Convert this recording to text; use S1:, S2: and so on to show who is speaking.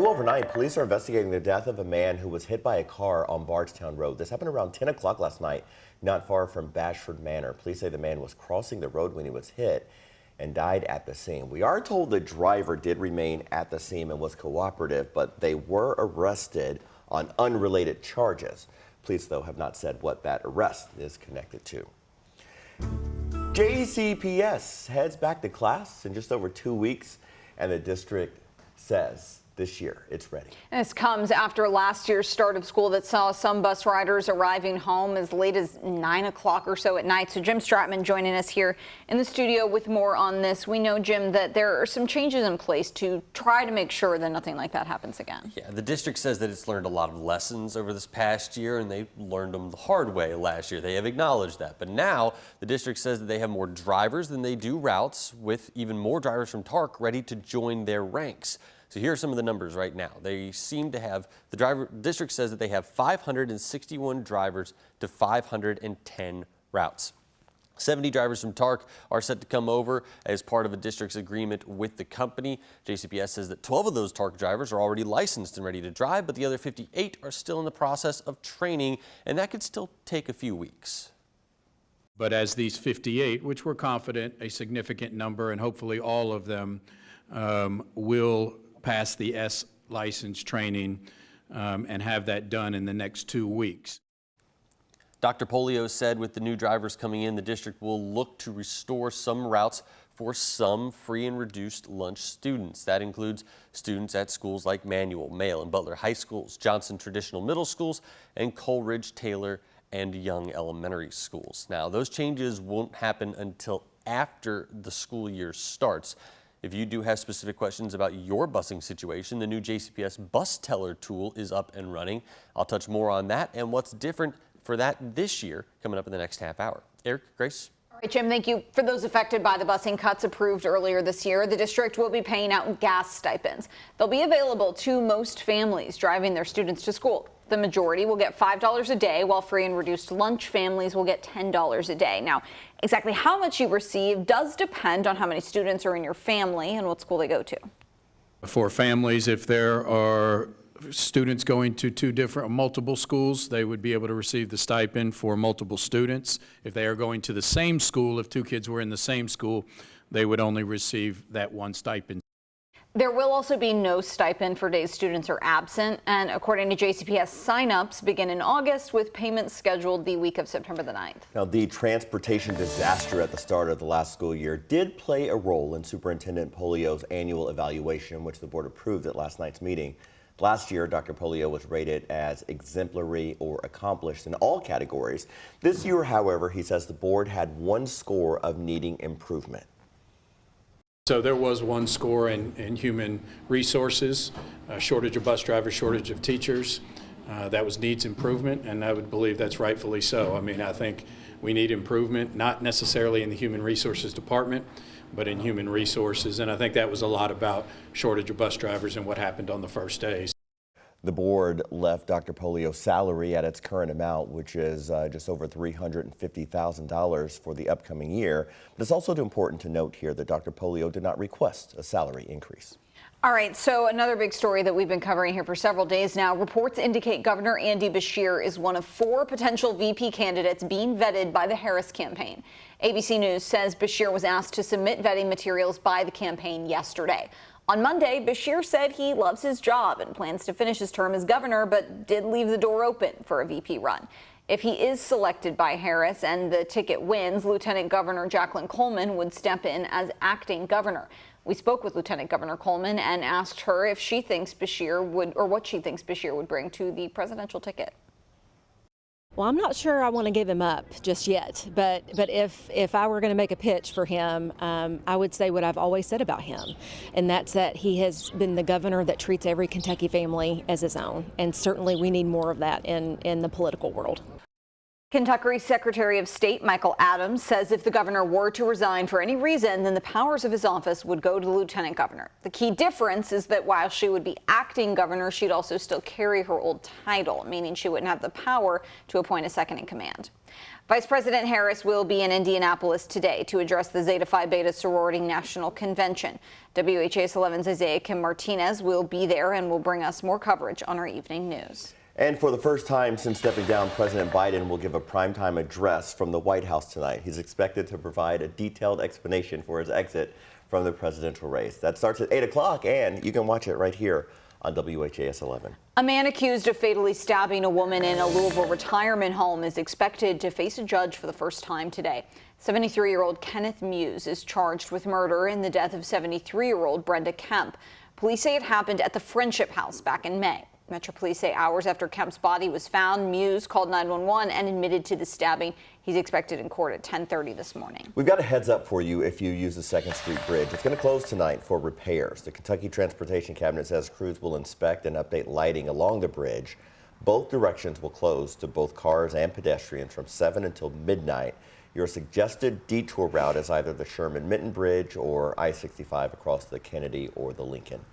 S1: overnight, police are investigating the death of a man who was hit by a car on Bardstown Road. This happened around 10 o'clock last night, not far from Bashford Manor. Police say the man was crossing the road when he was hit and died at the scene. We are told the driver did remain at the scene and was cooperative, but they were arrested on unrelated charges. Police, though, have not said what that arrest is connected to. JCPS heads back to class in just over 2 weeks, and the district says this year it's ready.
S2: This comes after last year's start of school that saw some bus riders arriving home as late as 9 o'clock or so at night. So Jim Stratman joining us here in the studio with more on this. We know, Jim, that there are some changes in place to try to make sure that nothing like that happens again.
S3: Yeah, the district says that it's learned a lot of lessons over this past year, and they learned them the hard way last year. They have acknowledged that. But now the district says that they have more drivers than they do routes, with even more drivers from TARC ready to join their ranks. So here are some of the numbers right now. They seem to have, the district says that they have 561 drivers to 510 routes. 70 drivers from TARC are set to come over as part of a district's agreement with the company. JCPS says that 12 of those TARC drivers are already licensed and ready to drive, but the other 58 are still in the process of training, and that could still take a few weeks.
S4: But as these 58, which we're confident a significant number, and hopefully all of them will pass the S license training and have that done in the next 2 weeks.
S3: Dr. Polio said with the new drivers coming in, the district will look to restore some routes for some free and reduced lunch students. That includes students at schools like Manual, Mayle, and Butler High Schools, Johnson Traditional Middle Schools, and Coleridge, Taylor, and Young Elementary Schools. Now, those changes won't happen until after the school year starts. If you do have specific questions about your busing situation, the new JCPS Bus Teller tool is up and running. I'll touch more on that and what's different for that this year coming up in the next half hour. Eric, Grace?
S2: All right, Jim, thank you. For those affected by the busing cuts approved earlier this year, the district will be paying out gas stipends. They'll be available to most families driving their students to school. The majority will get $5 a day, while free and reduced lunch families will get $10 a day. Now, exactly how much you receive does depend on how many students are in your family and what school they go to.
S4: For families, if there are students going to multiple schools, they would be able to receive the stipend for multiple students. If they are going to the same school, if two kids were in the same school, they would only receive that one stipend.
S2: There will also be no stipend for days students are absent, and according to JCPS, sign-ups begin in August with payments scheduled the week of September the 9th.
S1: Now, the transportation disaster at the start of the last school year did play a role in Superintendent Polio's annual evaluation, which the board approved at last night's meeting. Last year, Dr. Polio was rated as exemplary or accomplished in all categories. This year, however, he says the board had one score of needing improvement.
S4: So there was one score in human resources, shortage of bus drivers, shortage of teachers. That was needs improvement, and I would believe that's rightfully so. I mean, I think we need improvement, not necessarily in the human resources department, but in human resources. And I think that was a lot about shortage of bus drivers and what happened on the first days.
S1: The board left Dr. Polio's salary at its current amount, which is just over $350,000 for the upcoming year. But it's also important to note here that Dr. Polio did not request a salary increase.
S2: All right, so another big story that we've been covering here for several days now. Reports indicate Governor Andy Beshear is one of 4 potential VP candidates being vetted by the Harris campaign. ABC News says Beshear was asked to submit vetting materials by the campaign yesterday. On Monday, Beshear said he loves his job and plans to finish his term as governor, but did leave the door open for a VP run. If he is selected by Harris and the ticket wins, Lieutenant Governor Jacqueline Coleman would step in as acting governor. We spoke with Lieutenant Governor Coleman and asked her if she thinks Beshear would, or what she thinks Beshear would bring to the presidential ticket.
S5: Well, I'm not sure I want to give him up just yet, but if I were going to make a pitch for him, I would say what I've always said about him, and that's that he has been the governor that treats every Kentucky family as his own, and certainly we need more of that in the political world.
S2: Kentucky Secretary of State Michael Adams says if the governor were to resign for any reason, then the powers of his office would go to the lieutenant governor. The key difference is that while she would be acting governor, she'd also still carry her old title, meaning she wouldn't have the power to appoint a second in command. Vice President Harris will be in Indianapolis today to address the Zeta Phi Beta Sorority National Convention. WHAS11's Isaiah Kim Martinez will be there and will bring us more coverage on our evening news.
S1: And for the first time since stepping down, President Biden will give a primetime address from the White House tonight. He's expected to provide a detailed explanation for his exit from the presidential race. That starts at 8 o'clock, and you can watch it right here on WHAS 11.
S2: A man accused of fatally stabbing a woman in a Louisville retirement home is expected to face a judge for the first time today. 73-year-old Kenneth Muse is charged with murder in the death of 73-year-old Brenda Kemp. Police say it happened at the Friendship House back in May. Metro Police say hours after Kemp's body was found, Muse called 911 and admitted to the stabbing. He's expected in court at 10:30 this morning.
S1: We've got a heads up for you if you use the 2nd Street Bridge. It's going to close tonight for repairs. The Kentucky Transportation Cabinet says crews will inspect and update lighting along the bridge. Both directions will close to both cars and pedestrians from 7 until midnight. Your suggested detour route is either the Sherman-Minton Bridge or I-65 across the Kennedy or the Lincoln.